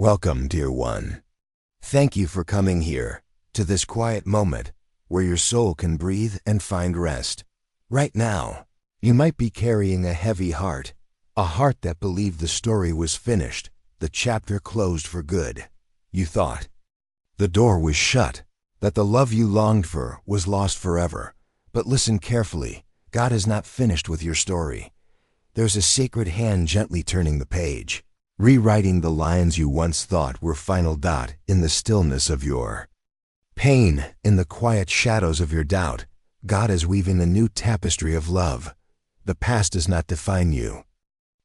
Welcome, dear one. Thank you for coming here, to this quiet moment, where your soul can breathe and find rest. Right now, you might be carrying a heavy heart, a heart that believed the story was finished, the chapter closed for good. You thought the door was shut, that the love you longed for was lost forever. But listen carefully, God is not finished with your story. There's a sacred hand gently turning the page, rewriting the lines you once thought were final. In the stillness of your pain, in the quiet shadows of your doubt, God is weaving a new tapestry of love. The past does not define you.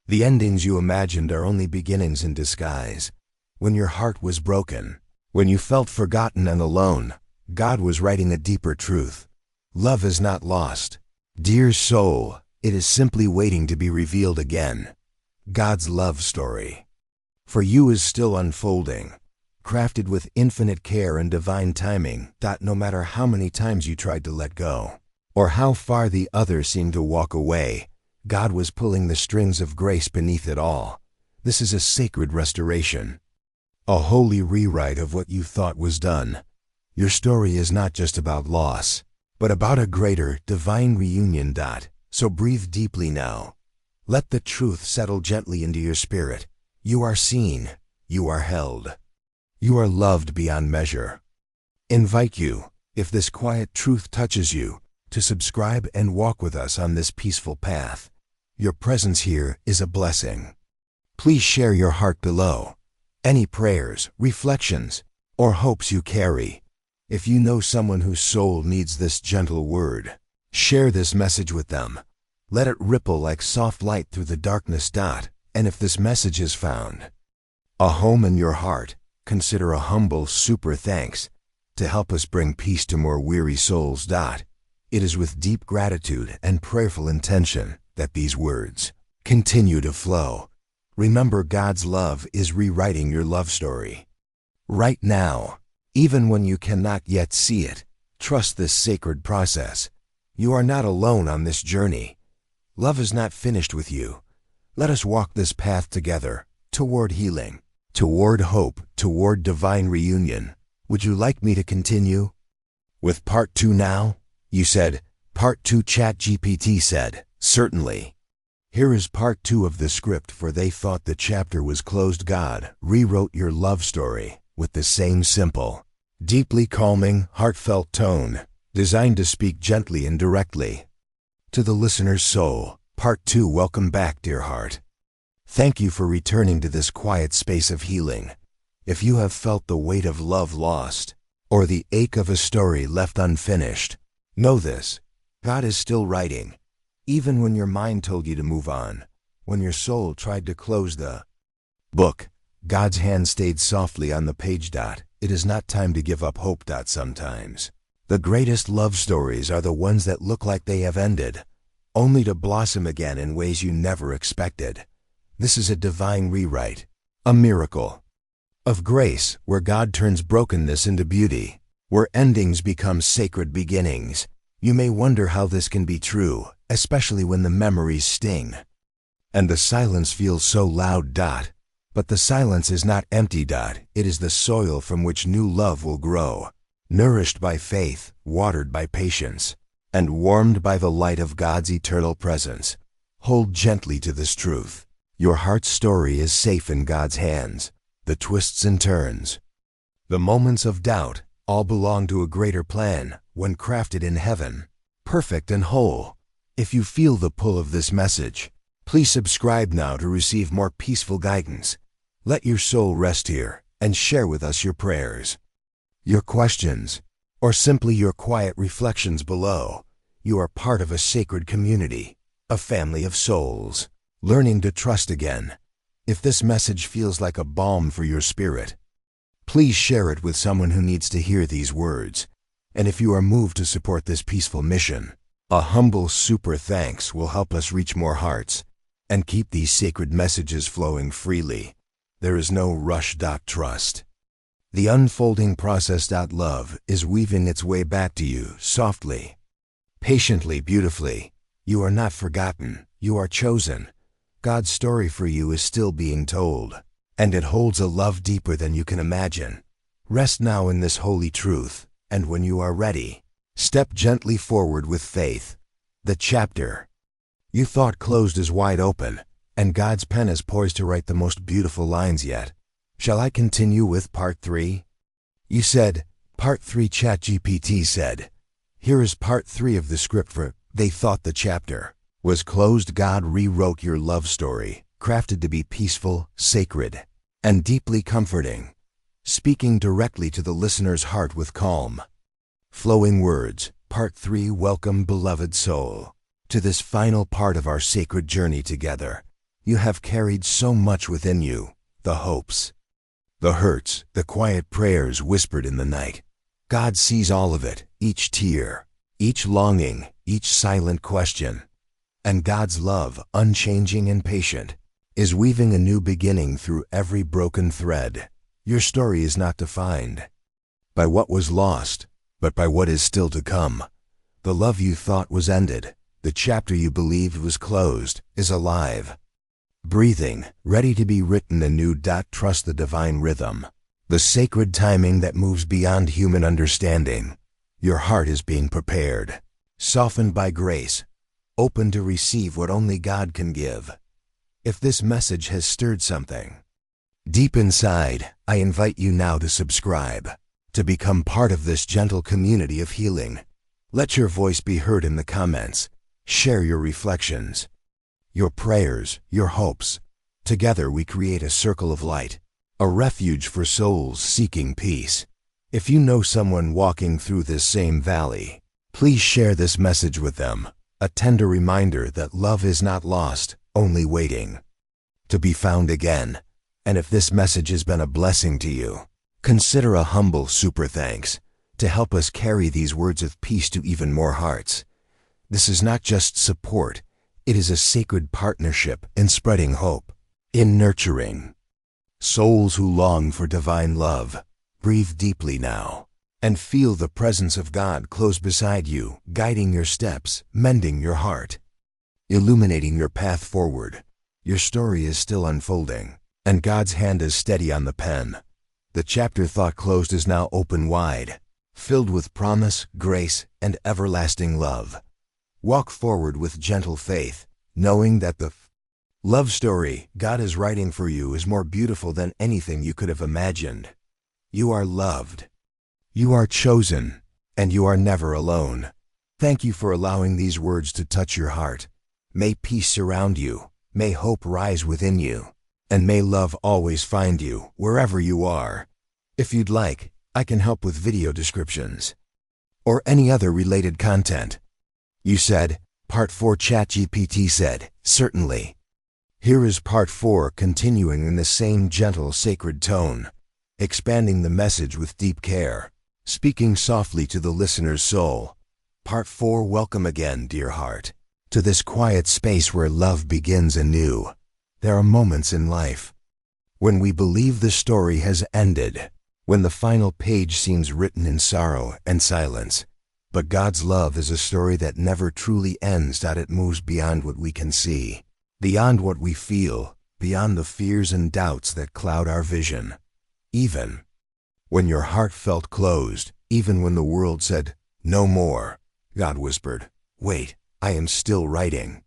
The endings you imagined are only beginnings in disguise. When your heart was broken, when you felt forgotten and alone, God was writing a deeper truth. Love is not lost. Dear soul, it is simply waiting to be revealed again. God's love story for you is still unfolding, crafted with infinite care and divine timing. No matter how many times you tried to let go, or how far the others seemed to walk away, God was pulling the strings of grace beneath it all. This is a sacred restoration, a holy rewrite of what you thought was done. Your story is not just about loss, but about a greater, divine reunion. So breathe deeply now. Let the truth settle gently into your spirit. You are seen. You are held. You are loved beyond measure. Invite you, if this quiet truth touches you, to subscribe and walk with us on this peaceful path. Your presence here is a blessing. Please share your heart below. Any prayers, reflections, or hopes you carry. If you know someone whose soul needs this gentle word, share this message with them. Let it ripple like soft light through the darkness. And if this message has found a home in your heart, consider a humble super thanks to help us bring peace to more weary souls. It is with deep gratitude and prayerful intention that these words continue to flow. Remember, God's love is rewriting your love story. Right now, even when you cannot yet see it, trust this sacred process. You are not alone on this journey. Love is not finished with you. Let us walk this path together, toward healing, toward hope, toward divine reunion. Would you like me to continue with part 2 now? You said, part 2. ChatGPT said, certainly. Here is part 2 of the script, for they thought the chapter was closed. God rewrote your love story with the same simple, deeply calming, heartfelt tone, designed to speak gently and directly to the listener's soul. Part 2. Welcome back, dear heart. Thank you for returning to this quiet space of healing. If you have felt the weight of love lost, or the ache of a story left unfinished, know this: God is still writing. Even when your mind told you to move on, when your soul tried to close the book, God's hand stayed softly on the page. It is not time to give up hope. Sometimes the greatest love stories are the ones that look like they have ended, only to blossom again in ways you never expected. This is a divine rewrite, a miracle of grace, where God turns brokenness into beauty, where endings become sacred beginnings. You may wonder how this can be true, especially when the memories sting and the silence feels so loud. But the silence is not empty. It is the soil from which new love will grow, nourished by faith, watered by patience, and warmed by the light of God's eternal presence. Hold gently to this truth. Your heart's story is safe in God's hands. The twists and turns, the moments of doubt, all belong to a greater plan, one crafted in heaven, perfect and whole. If you feel the pull of this message, please subscribe now to receive more peaceful guidance. Let your soul rest here and share with us your prayers, your questions, or simply your quiet reflections below. You are part of a sacred community, a family of souls, learning to trust again. If this message feels like a balm for your spirit, please share it with someone who needs to hear these words. And if you are moved to support this peaceful mission, a humble super thanks will help us reach more hearts and keep these sacred messages flowing freely. There is no rush. Trust the unfolding process. Love is weaving its way back to you, softly, patiently, beautifully. You are not forgotten. You are chosen. God's story for you is still being told. and it holds a love deeper than you can imagine. Rest now in this holy truth, and when you are ready, step gently forward with faith. The chapter you thought closed is wide open, and God's pen is poised to write the most beautiful lines yet. Shall I continue with part 3? You said, part 3. ChatGPT said, here is part 3 of the script for They Thought the Chapter Was Closed. God rewrote your love story, crafted to be peaceful, sacred, and deeply comforting, speaking directly to the listener's heart with calm, flowing words. Part 3. Welcome, beloved soul, to this final part of our sacred journey together. You have carried so much within you, the hopes, the hurts, the quiet prayers whispered in the night. God sees all of it, each tear, each longing, each silent question. And God's love, unchanging and patient, is weaving a new beginning through every broken thread. Your story is not defined by what was lost, but by what is still to come. The love you thought was ended, the chapter you believed was closed, is alive, breathing, ready to be written anew. Trust the divine rhythm, the sacred timing that moves beyond human understanding. Your heart is being prepared, softened by grace, open to receive what only God can give. If this message has stirred something deep inside, I invite you now to subscribe, to become part of this gentle community of healing. Let your voice be heard in the comments. Share your reflections, your prayers, your hopes. Together we create a circle of light, a refuge for souls seeking peace. If you know someone walking through this same valley, please share this message with them, a tender reminder that love is not lost, only waiting to be found again. And if this message has been a blessing to you, consider a humble super thanks to help us carry these words of peace to even more hearts. This is not just support, it is a sacred partnership in spreading hope, in nurturing souls who long for divine love. Breathe deeply now and feel the presence of God close beside you, guiding your steps, mending your heart, illuminating your path forward. Your story is still unfolding, and God's hand is steady on the pen. The chapter thought closed is now open wide, filled with promise, grace, and everlasting love. Walk forward with gentle faith, knowing that the love story God is writing for you is more beautiful than anything you could have imagined. You are loved, you are chosen, and you are never alone. Thank you for allowing these words to touch your heart. May peace surround you, may hope rise within you, and may love always find you wherever you are. If you'd like, I can help with video descriptions or any other related content. You said, part 4. ChatGPT said, certainly. Here is part 4, continuing in the same gentle, sacred tone, expanding the message with deep care, speaking softly to the listener's soul. Part 4. Welcome again, dear heart, to this quiet space where love begins anew. There are moments in life when we believe the story has ended, when the final page seems written in sorrow and silence. But God's love is a story that never truly ends. It moves beyond what we can see, beyond what we feel, beyond the fears and doubts that cloud our vision. Even when your heart felt closed, even when the world said, no more, God whispered, wait, I am still writing.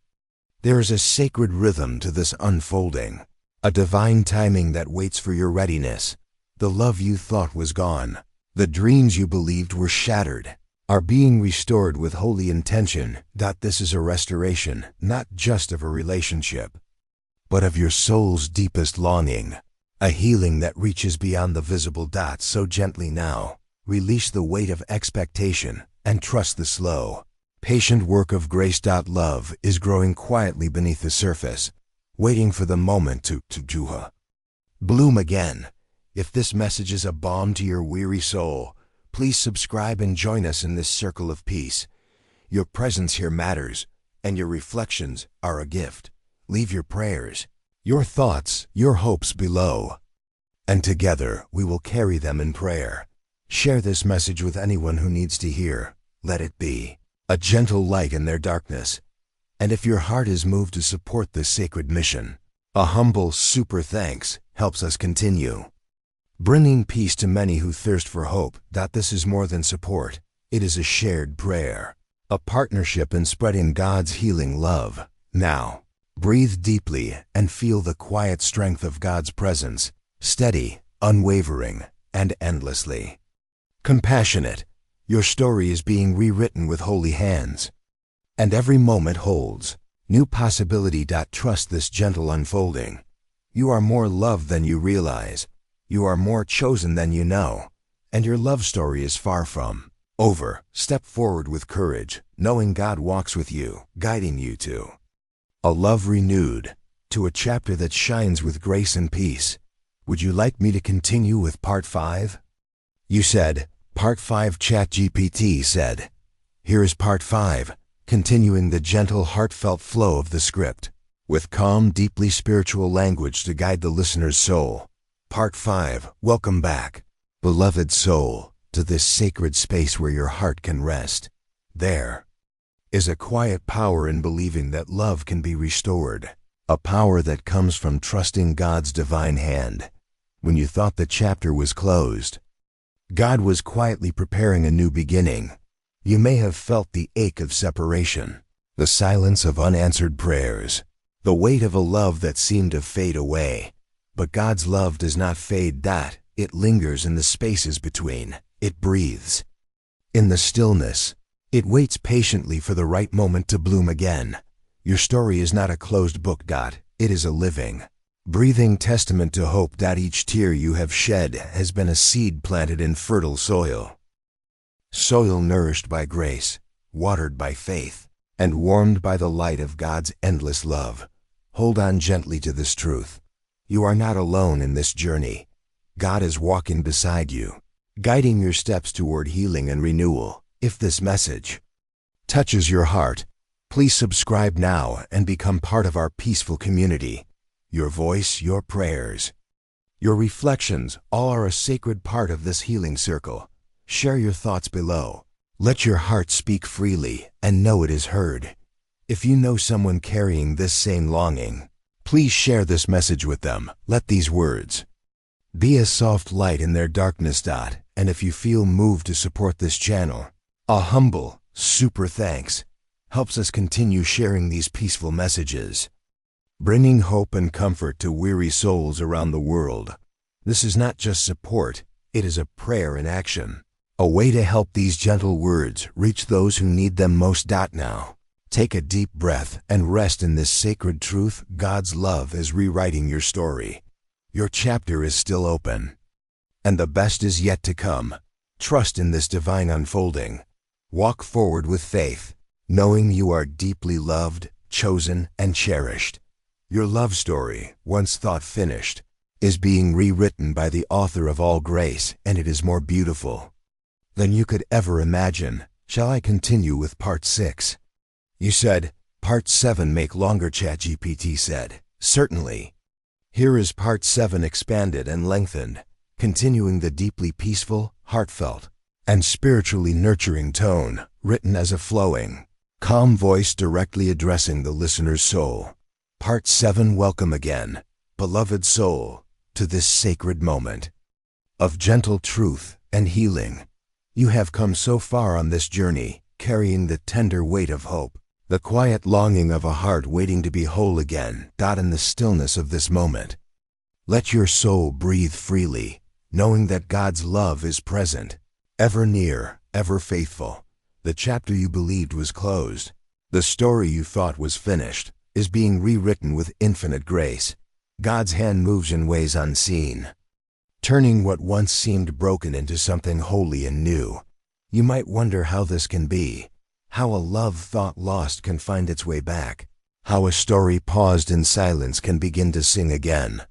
There is a sacred rhythm to this unfolding, a divine timing that waits for your readiness. The love you thought was gone, the dreams you believed were shattered, are being restored with holy intention. This is a restoration, not just of a relationship, but of your soul's deepest longing, a healing that reaches beyond the visible. So gently now, release the weight of expectation and trust the slow, patient work of grace. Love is growing quietly beneath the surface, waiting for the moment to bloom again. If this message is a balm to your weary soul, please subscribe and join us in this circle of peace. Your presence here matters, and your reflections are a gift. Leave your prayers, your thoughts, your hopes below, and together we will carry them in prayer. Share this message with anyone who needs to hear. Let it be a gentle light in their darkness. And if your heart is moved to support this sacred mission, a humble super thanks helps us continue. Bringing peace to many who thirst for hope. This is more than support. It is a shared prayer, a partnership in spreading God's healing love. Now, breathe deeply and feel the quiet strength of God's presence, steady, unwavering, and endlessly compassionate. Your story is being rewritten with holy hands, and every moment holds new possibility. Trust this gentle unfolding. You are more loved than you realize. You are more chosen than you know, and your love story is far from over. Step forward with courage, knowing God walks with you, guiding you to a love renewed, to a chapter that shines with grace and peace. Would you like me to continue with part 5? You said, part 5. ChatGPT said, here is part 5, continuing the gentle, heartfelt flow of the script, with calm, deeply spiritual language to guide the listener's soul. Part 5. Welcome back, beloved soul, to this sacred space where your heart can rest. There is a quiet power in believing that love can be restored, a power that comes from trusting God's divine hand. When you thought the chapter was closed, God was quietly preparing a new beginning. You may have felt the ache of separation, the silence of unanswered prayers, the weight of a love that seemed to fade away. But God's love does not fade. It lingers in the spaces between. It breathes in the stillness. It waits patiently for the right moment to bloom again. Your story is not a closed book. It is a living, breathing testament to hope. Each tear you have shed has been a seed planted in fertile soil. Soil nourished by grace, watered by faith, and warmed by the light of God's endless love. Hold on gently to this truth. You are not alone in this journey. God is walking beside you, guiding your steps toward healing and renewal. If this message touches your heart, please subscribe now and become part of our peaceful community. Your voice, your prayers, your reflections, all are a sacred part of this healing circle. Share your thoughts below. Let your heart speak freely and know it is heard. If you know someone carrying this same longing, please share this message with them. Let these words be a soft light in their darkness. And if you feel moved to support this channel, a humble, super thanks helps us continue sharing these peaceful messages, bringing hope and comfort to weary souls around the world. This is not just support, it is a prayer in action, a way to help these gentle words reach those who need them most. Now, take a deep breath and rest in this sacred truth. God's love is rewriting your story. Your chapter is still open, and the best is yet to come. Trust in this divine unfolding. Walk forward with faith, knowing you are deeply loved, chosen, and cherished. Your love story, once thought finished, is being rewritten by the author of all grace, and it is more beautiful than you could ever imagine. Shall I continue with part 6? You said, part 7 make longer. ChatGPT said, certainly. Here is part 7 expanded and lengthened, continuing the deeply peaceful, heartfelt, and spiritually nurturing tone, written as a flowing, calm voice directly addressing the listener's soul. Part 7. Welcome again, beloved soul, to this sacred moment of gentle truth and healing. You have come so far on this journey, carrying the tender weight of hope, the quiet longing of a heart waiting to be whole again. In the stillness of this moment, let your soul breathe freely, knowing that God's love is present, ever near, ever faithful. The chapter you believed was closed, the story you thought was finished, is being rewritten with infinite grace. God's hand moves in ways unseen, turning what once seemed broken into something holy and new. You might wonder how this can be, how a love thought lost can find its way back, how a story paused in silence can begin to sing again.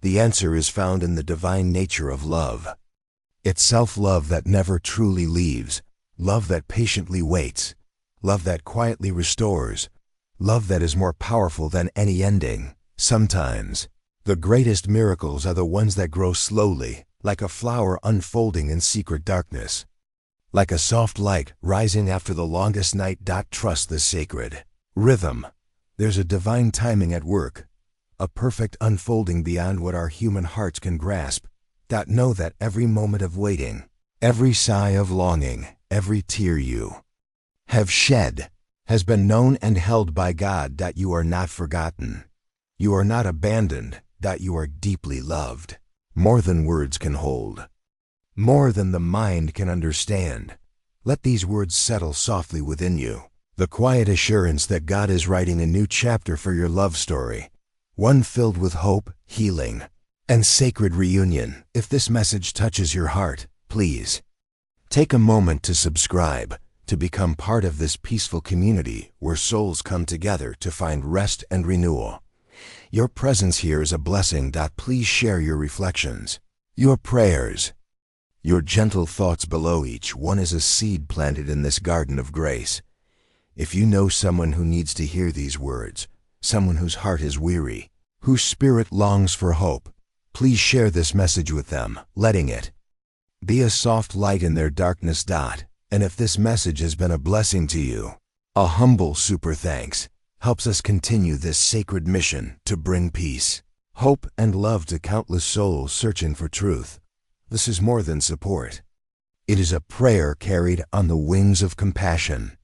The answer is found in the divine nature of love. It's self-love that never truly leaves, love that patiently waits, love that quietly restores, love that is more powerful than any ending. Sometimes, the greatest miracles are the ones that grow slowly, like a flower unfolding in secret darkness, like a soft light rising after the longest night. Trust the sacred rhythm. There's a divine timing at work, a perfect unfolding beyond what our human hearts can grasp. Know that every moment of waiting, every sigh of longing, every tear you have shed has been known and held by God. You are not forgotten. You are not abandoned. You are deeply loved. More than words can hold. More than the mind can understand. Let these words settle softly within you. The quiet assurance that God is writing a new chapter for your love story. One filled with hope, healing, and sacred reunion. If this message touches your heart, please take a moment to subscribe, to become part of this peaceful community where souls come together to find rest and renewal. Your presence here is a blessing. Please share your reflections, your prayers, your gentle thoughts below. Each one is a seed planted in this garden of grace. If you know someone who needs to hear these words, someone whose heart is weary, whose spirit longs for hope, please share this message with them, letting it be a soft light in their darkness. And if this message has been a blessing to you, a humble super thanks helps us continue this sacred mission to bring peace, hope, and love to countless souls searching for truth. This is more than support. It is a prayer carried on the wings of compassion,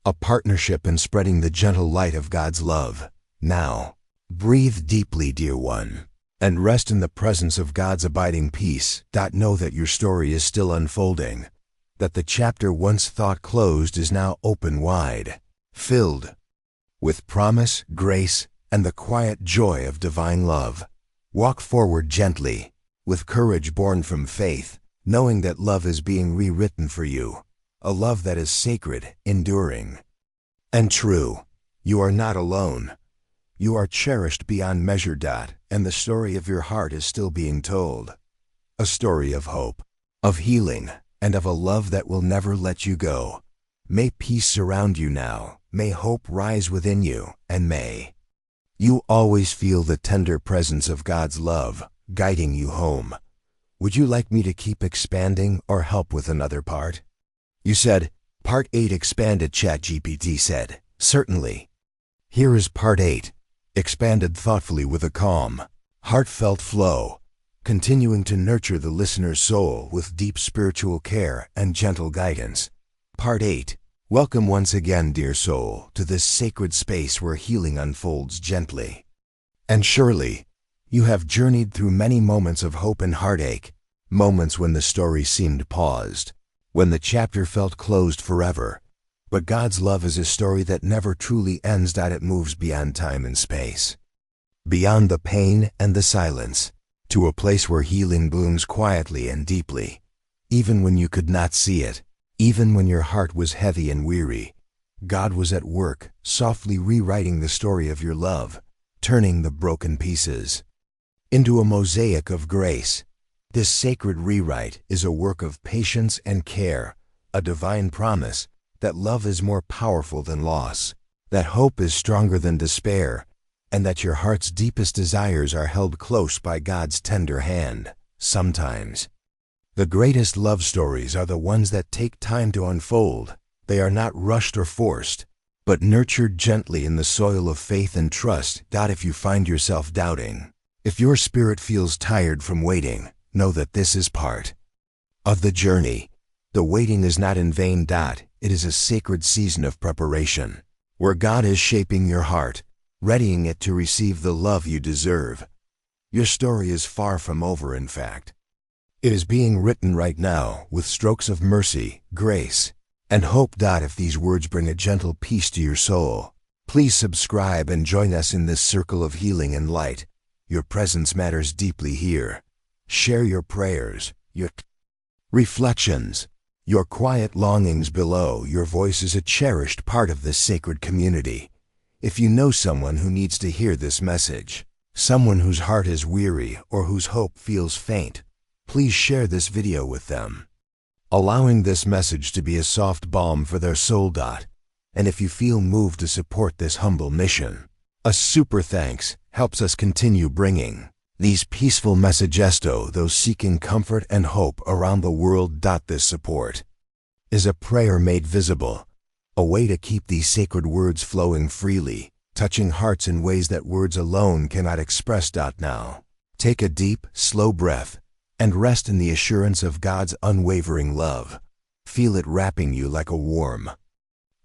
a partnership in spreading the gentle light of God's love. Now, breathe deeply, dear one, and rest in the presence of God's abiding peace. Know that your story is still unfolding, that the chapter once thought closed is now open wide, filled with promise, grace, and the quiet joy of divine love. Walk forward gently, with courage born from faith, knowing that love is being rewritten for you, a love that is sacred, enduring, and true. You are not alone. You are cherished beyond measure. And the story of your heart is still being told. A story of hope, of healing, and of a love that will never let you go. May peace surround you now. May hope rise within you, and may you always feel the tender presence of God's love guiding you home. Would you like me to keep expanding or help with another part? You said, Part 8 expanded. ChatGPT said, certainly. Here is Part 8, expanded thoughtfully with a calm, heartfelt flow, continuing to nurture the listener's soul with deep spiritual care and gentle guidance. Part 8. Welcome once again, dear soul, to this sacred space where healing unfolds gently and surely. You have journeyed through many moments of hope and heartache, moments when the story seemed paused, when the chapter felt closed forever. But God's love is a story that never truly ends. It moves beyond time and space, beyond the pain and the silence, to a place where healing blooms quietly and deeply. Even when you could not see it, even when your heart was heavy and weary, God was at work, softly rewriting the story of your love, turning the broken pieces into a mosaic of grace. This sacred rewrite is a work of patience and care, a divine promise that love is more powerful than loss, that hope is stronger than despair, and that your heart's deepest desires are held close by God's tender hand. Sometimes, the greatest love stories are the ones that take time to unfold. They are not rushed or forced, but nurtured gently in the soil of faith and trust. If you find yourself doubting, if your spirit feels tired from waiting, know that this is part of the journey. The waiting is not in vain. It is a sacred season of preparation, where God is shaping your heart, readying it to receive the love you deserve. Your story is far from over, in fact. It is being written right now with strokes of mercy, grace, and hope. If these words bring a gentle peace to your soul, please subscribe and join us in this circle of healing and light. Your presence matters deeply here. Share your prayers, your reflections, your quiet longings below. Your voice is a cherished part of this sacred community. If you know someone who needs to hear this message, someone whose heart is weary or whose hope feels faint, please share this video with them, allowing this message to be a soft balm for their soul. And if you feel moved to support this humble mission, a super thanks helps us continue bringing these peaceful messages to those seeking comfort and hope around the world. This support is a prayer made visible, a way to keep these sacred words flowing freely, touching hearts in ways that words alone cannot express. Now, take a deep, slow breath and rest in the assurance of God's unwavering love. Feel it wrapping you like a warm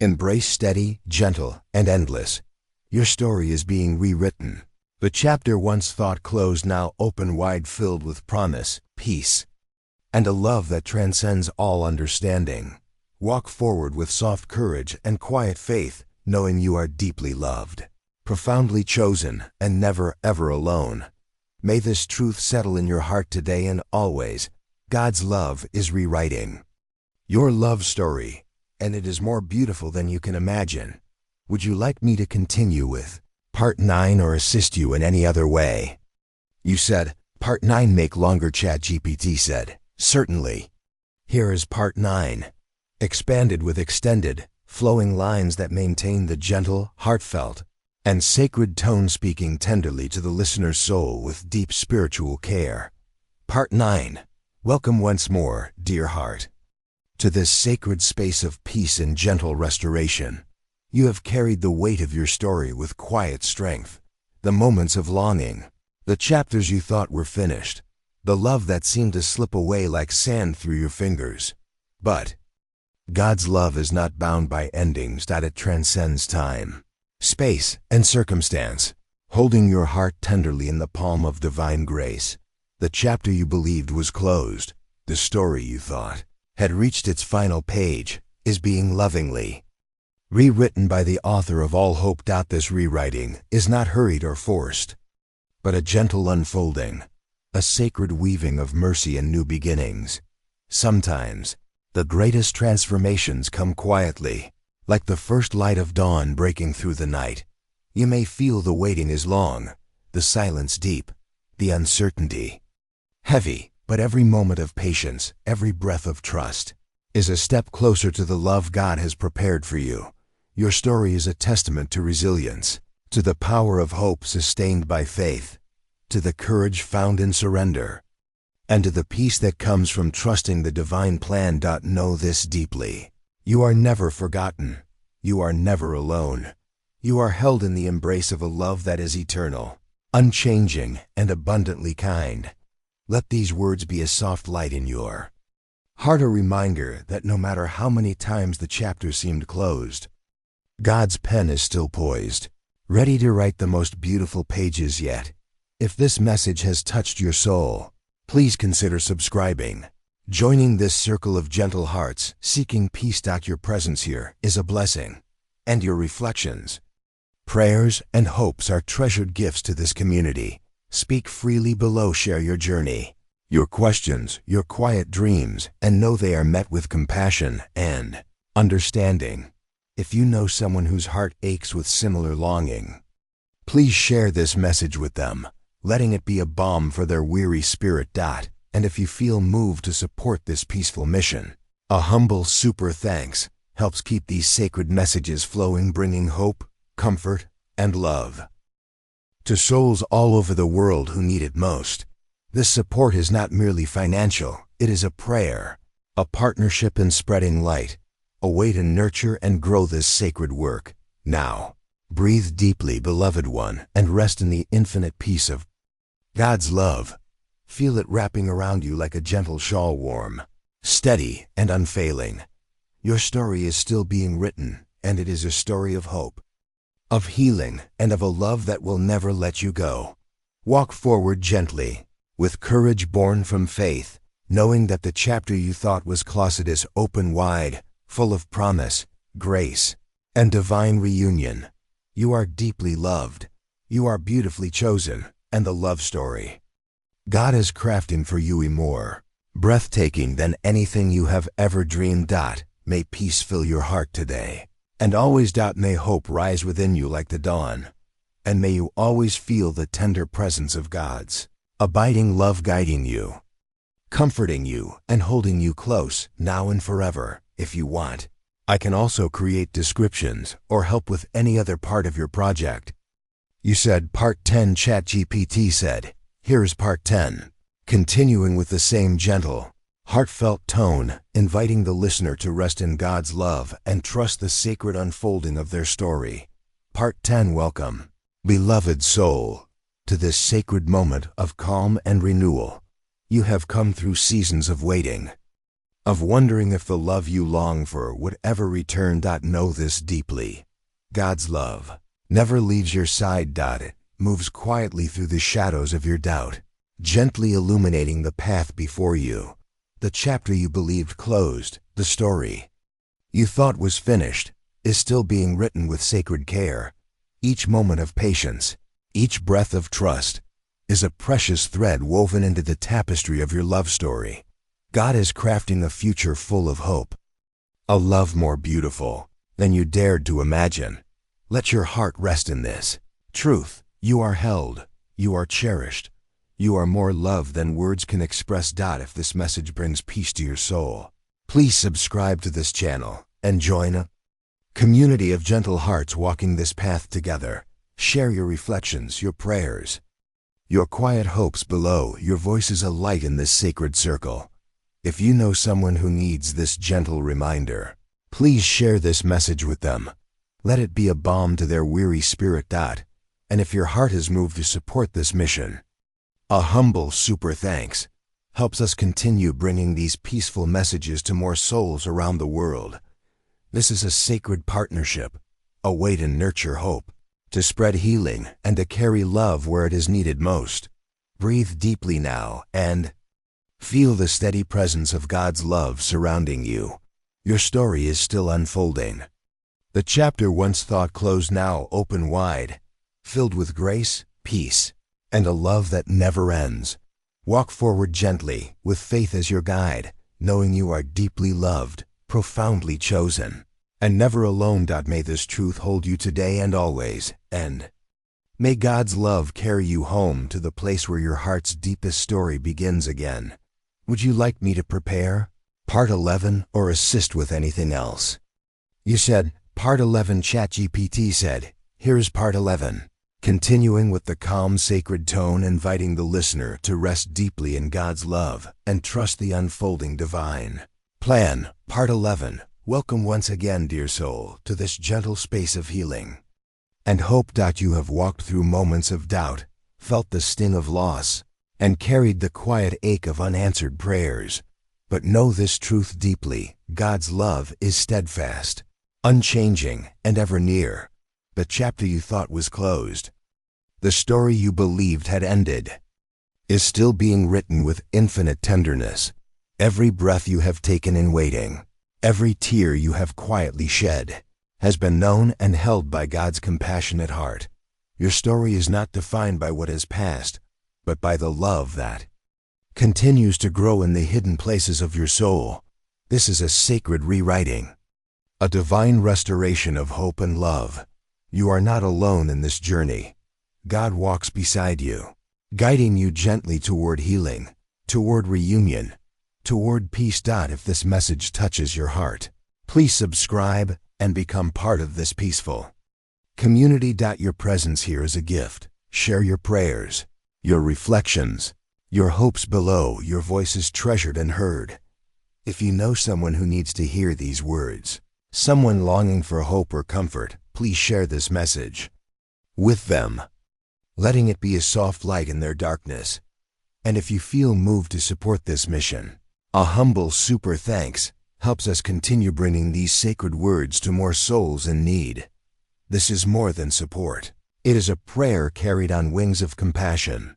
embrace, steady, gentle, and endless. Your story is being rewritten. The chapter once thought closed now open wide, filled with promise, peace, and a love that transcends all understanding. Walk forward with soft courage and quiet faith, knowing you are deeply loved, profoundly chosen, and never ever alone. May this truth settle in your heart today and always. God's love is rewriting your love story, and it is more beautiful than you can imagine. Would you like me to continue with Part 9 or assist you in any other way? You said, Part 9 make longer. ChatGPT said, certainly. Here is Part 9, expanded with extended, flowing lines that maintain the gentle, heartfelt, and sacred tone, speaking tenderly to the listener's soul with deep spiritual care. Part 9. Welcome once more, dear heart, to this sacred space of peace and gentle restoration. You have carried the weight of your story with quiet strength, the moments of longing, the chapters you thought were finished, the love that seemed to slip away like sand through your fingers. But God's love is not bound by endings. It transcends time, space, and circumstance, holding your heart tenderly in the palm of divine grace. The chapter you believed was closed, the story you thought had reached its final page, is being lovingly rewritten by the author of all hope. This rewriting is not hurried or forced, but a gentle unfolding, a sacred weaving of mercy and new beginnings. Sometimes the greatest transformations come quietly, like the first light of dawn breaking through the night. You may feel the waiting is long, the silence deep, the uncertainty heavy, but every moment of patience, every breath of trust, is a step closer to the love God has prepared for you. Your story is a testament to resilience, to the power of hope sustained by faith, to the courage found in surrender, and to the peace that comes from trusting the divine plan. Know this deeply. You are never forgotten. You are never alone. You are held in the embrace of a love that is eternal, unchanging, and abundantly kind. Let these words be a soft light in your heart, a reminder that no matter how many times the chapter seemed closed, God's pen is still poised, ready to write the most beautiful pages yet. If this message has touched your soul, please consider subscribing, joining this circle of gentle hearts seeking peace. Your presence here is a blessing, and your reflections, prayers, and hopes are treasured gifts to this community. Speak freely below, share your journey, your questions, your quiet dreams, and know they are met with compassion and understanding. If you know someone whose heart aches with similar longing, please share this message with them, letting it be a balm for their weary spirit. And if you feel moved to support this peaceful mission, a humble super thanks helps keep these sacred messages flowing, bringing hope, comfort, and love to souls all over the world who need it most. This support is not merely financial, it is a prayer, a partnership in spreading light, a way to nurture and grow this sacred work. Now, breathe deeply, beloved one, and rest in the infinite peace of God's love. Feel it wrapping around you like a gentle shawl, warm, steady, and unfailing. Your story is still being written, and it is a story of hope, of healing, and of a love that will never let you go. Walk forward gently, with courage born from faith, knowing that the chapter you thought was closed is open wide, full of promise, grace, and divine reunion. You are deeply loved. You are beautifully chosen, and the love story God is crafting for you is more breathtaking than anything you have ever dreamed. May peace fill your heart today, and always. May hope rise within you like the dawn, and may you always feel the tender presence of God's abiding love guiding you, comforting you, and holding you close, now and forever. If you want, I can also create descriptions or help with any other part of your project. You said Part 10. ChatGPT said, here's Part 10. Continuing with the same gentle, heartfelt tone, inviting the listener to rest in God's love and trust the sacred unfolding of their story. Part 10. Welcome, beloved soul, to this sacred moment of calm and renewal. You have come through seasons of waiting, of wondering if the love you long for would ever return. Know this deeply. God's love never leaves your side. It moves quietly through the shadows of your doubt, gently illuminating the path before you. The chapter you believed closed, the story you thought was finished, is still being written with sacred care. Each moment of patience, each breath of trust, is a precious thread woven into the tapestry of your love story. God is crafting a future full of hope, a love more beautiful than you dared to imagine. Let your heart rest in this truth. You are held, you are cherished, you are more loved than words can express. If this message brings peace to your soul, please subscribe to this channel and join a community of gentle hearts walking this path together. Share your reflections, your prayers, your quiet hopes below. Your voice is a light in this sacred circle. If you know someone who needs this gentle reminder, please share this message with them. Let it be a balm to their weary spirit. And if your heart is moved to support this mission, a humble super thanks helps us continue bringing these peaceful messages to more souls around the world. This is a sacred partnership, a way to nurture hope, to spread healing, and to carry love where it is needed most. Breathe deeply now and feel the steady presence of God's love surrounding you. Your story is still unfolding. The chapter once thought closed now open wide, filled with grace, peace, and a love that never ends. Walk forward gently, with faith as your guide, knowing you are deeply loved, profoundly chosen, and never alone. May this truth hold you today and always, and may God's love carry you home to the place where your heart's deepest story begins again. Would you like me to prepare Part 11 or assist with anything else? You said, Part 11. ChatGPT said, here's Part 11. Continuing with the calm, sacred tone, inviting the listener to rest deeply in God's love and trust the unfolding divine plan. Part 11. Welcome once again, dear soul, to this gentle space of healing and hope. You have walked through moments of doubt, felt the sting of loss, and carried the quiet ache of unanswered prayers. But know this truth deeply: God's love is steadfast, unchanging, and ever near. The chapter you thought was closed, the story you believed had ended, is still being written with infinite tenderness. Every breath you have taken in waiting, every tear you have quietly shed, has been known and held by God's compassionate heart. Your story is not defined by what has passed, but by the love that continues to grow in the hidden places of your soul. This is a sacred rewriting, a divine restoration of hope and love. You are not alone in this journey. God walks beside you, guiding you gently toward healing, toward reunion, toward peace. If this message touches your heart, please subscribe and become part of this peaceful community. Your presence here is a gift. Share your prayers, your reflections, your hopes below. Your voice is treasured and heard. If you know someone who needs to hear these words, someone longing for hope or comfort, please share this message with them, letting it be a soft light in their darkness. And if you feel moved to support this mission, a humble super thanks helps us continue bringing these sacred words to more souls in need. This is more than support. It is a prayer carried on wings of compassion,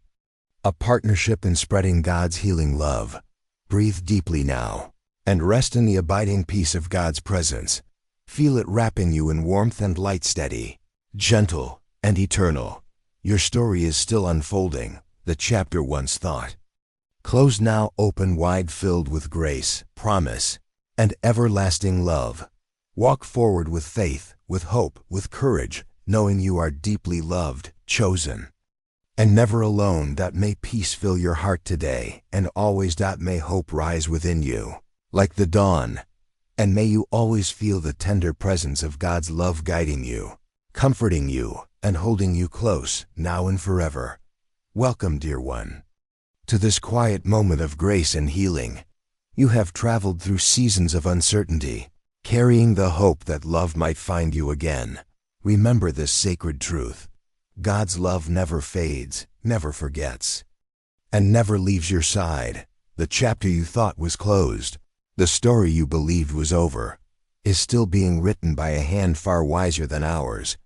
a partnership in spreading God's healing love. Breathe deeply now and rest in the abiding peace of God's presence. Feel it wrapping you in warmth and light, steady, gentle, and eternal. Your story is still unfolding. The chapter once thought closed now open wide, filled with grace, promise, and everlasting love. Walk forward with faith, with hope, with courage, knowing you are deeply loved, chosen, and never alone. May peace fill your heart today and always. May hope rise within you like the dawn, and may you always feel the tender presence of God's love guiding you, comforting you, and holding you close, now and forever. Welcome, dear one, to this quiet moment of grace and healing. You have traveled through seasons of uncertainty, carrying the hope that love might find you again. Remember this sacred truth. God's love never fades, never forgets, and never leaves your side. The chapter you thought was closed, the story you believed was over, is still being written by a hand far wiser than ours.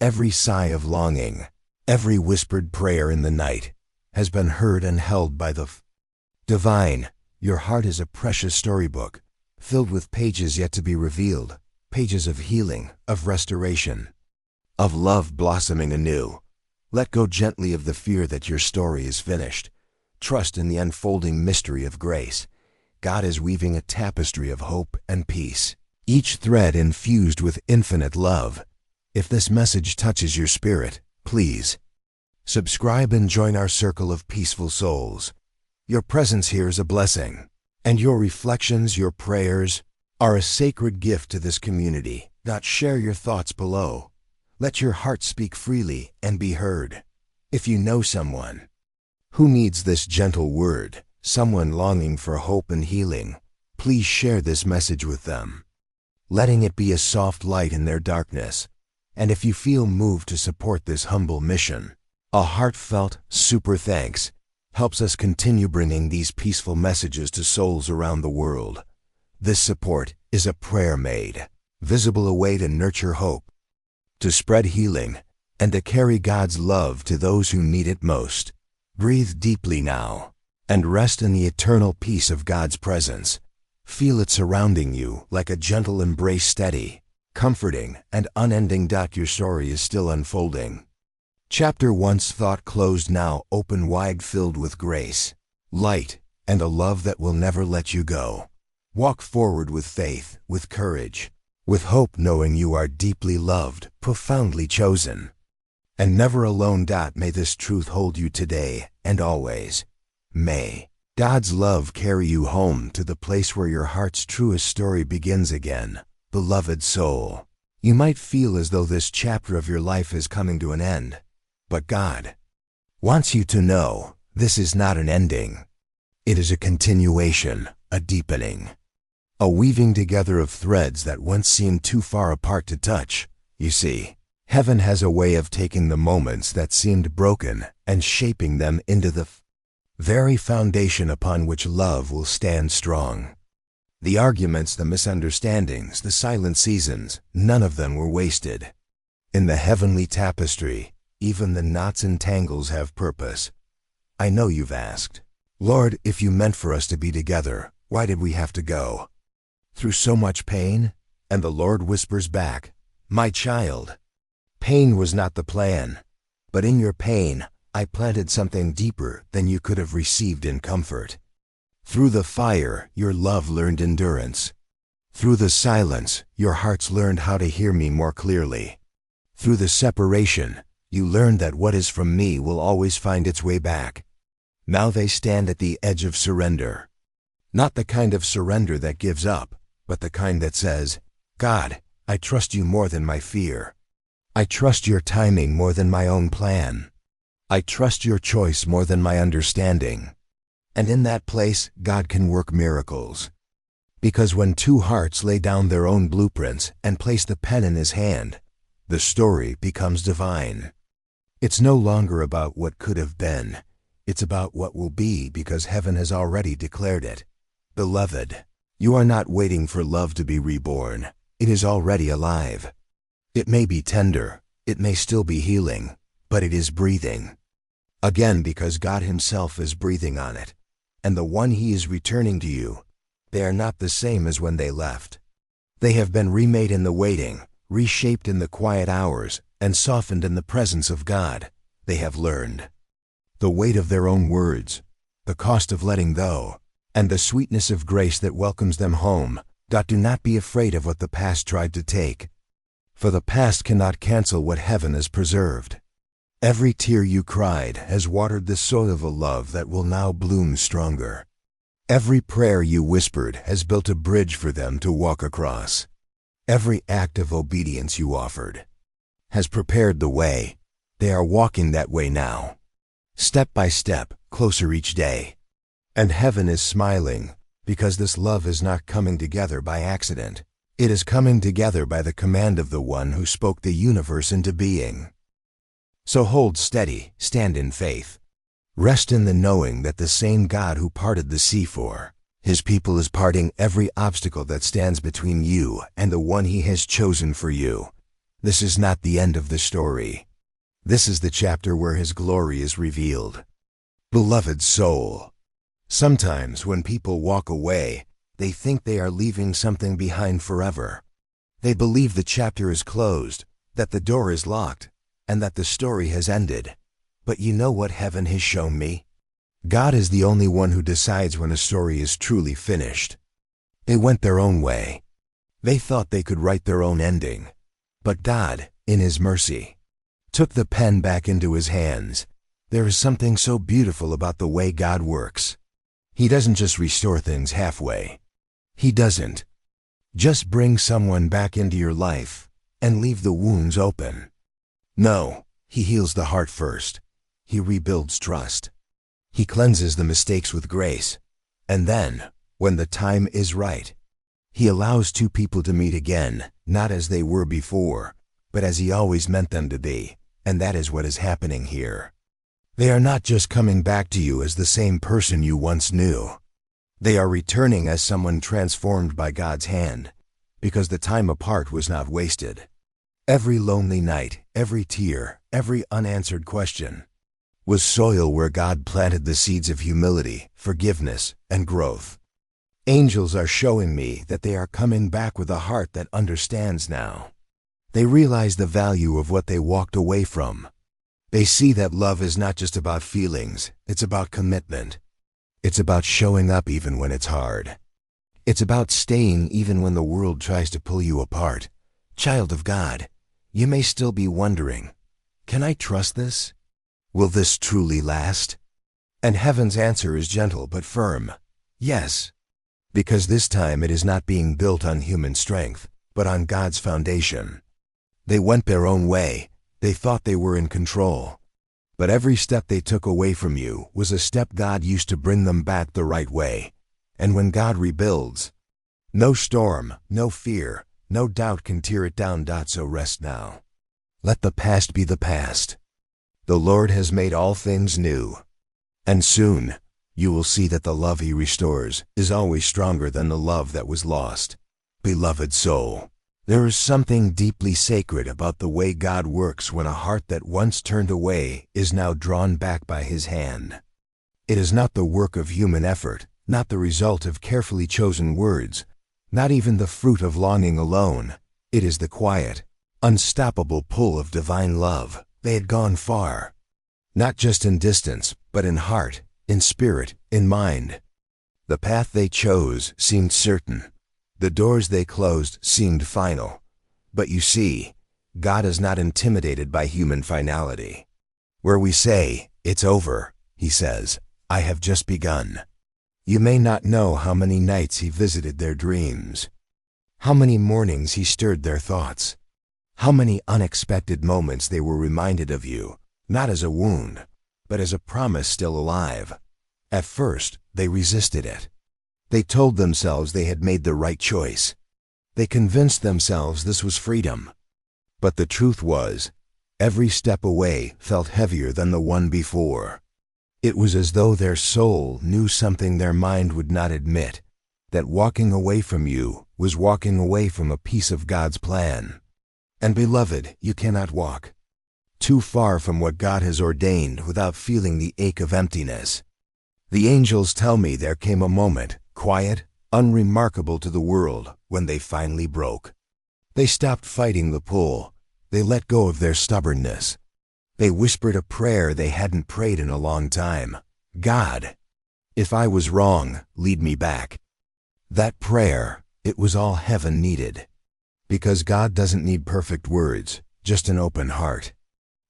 Every sigh of longing, every whispered prayer in the night, has been heard and held by the divine. Your heart is a precious storybook, filled with pages yet to be revealed, pages of healing, of restoration, of love blossoming anew. Let go gently of the fear that your story is finished. Trust in the unfolding mystery of grace. God is weaving a tapestry of hope and peace, each thread infused with infinite love. If this message touches your spirit, please subscribe and join our circle of peaceful souls. Your presence here is a blessing, and your reflections, your prayers, are a sacred gift to this community. Share your thoughts below. Let your heart speak freely and be heard. If you know someone who needs this gentle word, someone longing for hope and healing, please share this message with them, letting it be a soft light in their darkness. And if you feel moved to support this humble mission, a heartfelt, super thanks helps us continue bringing these peaceful messages to souls around the world. This support is a prayer made visible, a way to nurture hope, to spread healing, and to carry God's love to those who need it most. Breathe deeply now, and rest in the eternal peace of God's presence. Feel it surrounding you like a gentle embrace, steady, comforting, and unending. Your story is still unfolding. Chapter once thought closed, now open wide, filled with grace, light, and a love that will never let you go. Walk forward with faith, with courage, with hope, knowing you are deeply loved, profoundly chosen, and never alone. May this truth hold you today and always. May God's love carry you home to the place where your heart's truest story begins again. Beloved soul, you might feel as though this chapter of your life is coming to an end, but God wants you to know this is not an ending. It is a continuation, a deepening, a weaving together of threads that once seemed too far apart to touch. You see, heaven has a way of taking the moments that seemed broken and shaping them into the very foundation upon which love will stand strong. The arguments, the misunderstandings, the silent seasons, none of them were wasted. In the heavenly tapestry, even the knots and tangles have purpose. I know you've asked, Lord, if you meant for us to be together, why did we have to go through so much pain? And the Lord whispers back, my child, pain was not the plan, but in your pain, I planted something deeper than you could have received in comfort. Through the fire, your love learned endurance. Through the silence, your hearts learned how to hear me more clearly. Through the separation, you learned that what is from me will always find its way back. Now they stand at the edge of surrender. Not the kind of surrender that gives up, but the kind that says, God, I trust you more than my fear. I trust your timing more than my own plan. I trust your choice more than my understanding. And in that place, God can work miracles. Because when two hearts lay down their own blueprints and place the pen in his hand, the story becomes divine. It's no longer about what could have been. It's about what will be, because heaven has already declared it. Beloved, you are not waiting for love to be reborn. It is already alive. It may be tender, it may still be healing, but it is breathing again, because God himself is breathing on it. And the one he is returning to you, they are not the same as when they left. They have been remade in the waiting, reshaped in the quiet hours, and softened in the presence of God. They have learned the weight of their own words, the cost of letting go, and the sweetness of grace that welcomes them home. Do not be afraid of what the past tried to take, for the past cannot cancel what heaven has preserved. Every tear you cried has watered the soil of a love that will now bloom stronger. Every prayer you whispered has built a bridge for them to walk across. Every act of obedience you offered has prepared the way. They are walking that way now, step by step, closer each day. And heaven is smiling, because this love is not coming together by accident. It is coming together by the command of the one who spoke the universe into being. So hold steady, stand in faith. Rest in the knowing that the same God who parted the sea for His people is parting every obstacle that stands between you and the one He has chosen for you. This is not the end of the story. This is the chapter where His glory is revealed. Beloved soul, sometimes when people walk away, they think they are leaving something behind forever. They believe the chapter is closed, that the door is locked, and that the story has ended. But you know what heaven has shown me? God is the only one who decides when a story is truly finished. They went their own way. They thought they could write their own ending. But God, in His mercy, took the pen back into His hands. There is something so beautiful about the way God works. He doesn't just restore things halfway. He doesn't just bring someone back into your life and leave the wounds open. No, He heals the heart first. He rebuilds trust. He cleanses the mistakes with grace. And then, when the time is right, He allows two people to meet again, not as they were before, but as He always meant them to be. And that is what is happening here. They are not just coming back to you as the same person you once knew. They are returning as someone transformed by God's hand, because the time apart was not wasted. Every lonely night, every tear, every unanswered question was soil where God planted the seeds of humility, forgiveness, and growth. Angels are showing me that they are coming back with a heart that understands now. They realize the value of what they walked away from. They see that love is not just about feelings, it's about commitment. It's about showing up even when it's hard. It's about staying even when the world tries to pull you apart. Child of God, you may still be wondering, can I trust this? Will this truly last? And heaven's answer is gentle but firm. Yes. Because this time it is not being built on human strength, but on God's foundation. They went their own way. They thought they were in control. But every step they took away from you was a step God used to bring them back the right way. And when God rebuilds, no storm, no fear, no doubt can tear it down. So rest now. Let the past be the past. The Lord has made all things new. And soon, you will see that the love He restores is always stronger than the love that was lost. Beloved soul, there is something deeply sacred about the way God works when a heart that once turned away is now drawn back by His hand. It is not the work of human effort, not the result of carefully chosen words, not even the fruit of longing alone. It is the quiet, unstoppable pull of divine love. They had gone far, not just in distance, but in heart, in spirit, in mind. The path they chose seemed certain. The doors they closed seemed final. But you see, God is not intimidated by human finality. Where we say, it's over, He says, I have just begun. You may not know how many nights He visited their dreams, how many mornings He stirred their thoughts, how many unexpected moments they were reminded of you, not as a wound, but as a promise still alive. At first, they resisted it. They told themselves they had made the right choice. They convinced themselves this was freedom. But the truth was, every step away felt heavier than the one before. It was as though their soul knew something their mind would not admit, that walking away from you was walking away from a piece of God's plan. And beloved, you cannot walk too far from what God has ordained without feeling the ache of emptiness. The angels tell me there came a moment, quiet, unremarkable to the world, when they finally broke. They stopped fighting the pull. They let go of their stubbornness. They whispered a prayer they hadn't prayed in a long time. God, if I was wrong, lead me back. That prayer, it was all heaven needed. Because God doesn't need perfect words, just an open heart.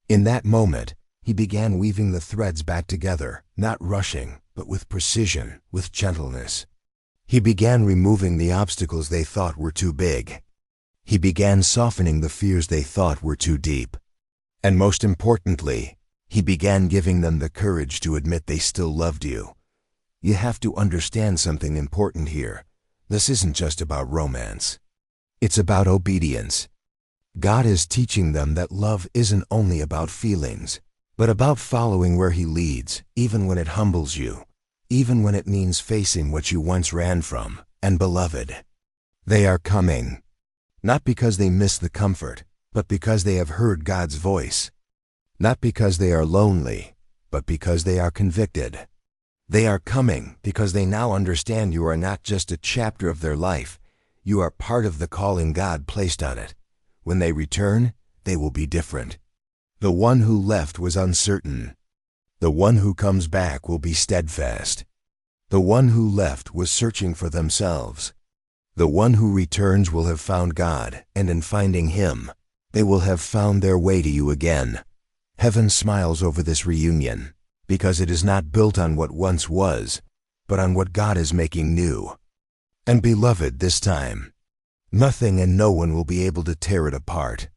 In that moment, He began weaving the threads back together, not rushing, but with precision, with gentleness. He began removing the obstacles they thought were too big. He began softening the fears they thought were too deep. And most importantly, He began giving them the courage to admit they still loved you. You have to understand something important here. This isn't just about romance. It's about obedience. God is teaching them that love isn't only about feelings, but about following where He leads, even when it humbles you, even when it means facing what you once ran from. And beloved, they are coming, not because they miss the comfort, but because they have heard God's voice. Not because they are lonely, but because they are convicted. They are coming because they now understand you are not just a chapter of their life, you are part of the calling God placed on it. When they return, they will be different. The one who left was uncertain. The one who comes back will be steadfast. The one who left was searching for themselves. The one who returns will have found God, and in finding Him, they will have found their way to you again. Heaven smiles over this reunion, because it is not built on what once was, but on what God is making new. And beloved, this time, nothing and no one will be able to tear it apart.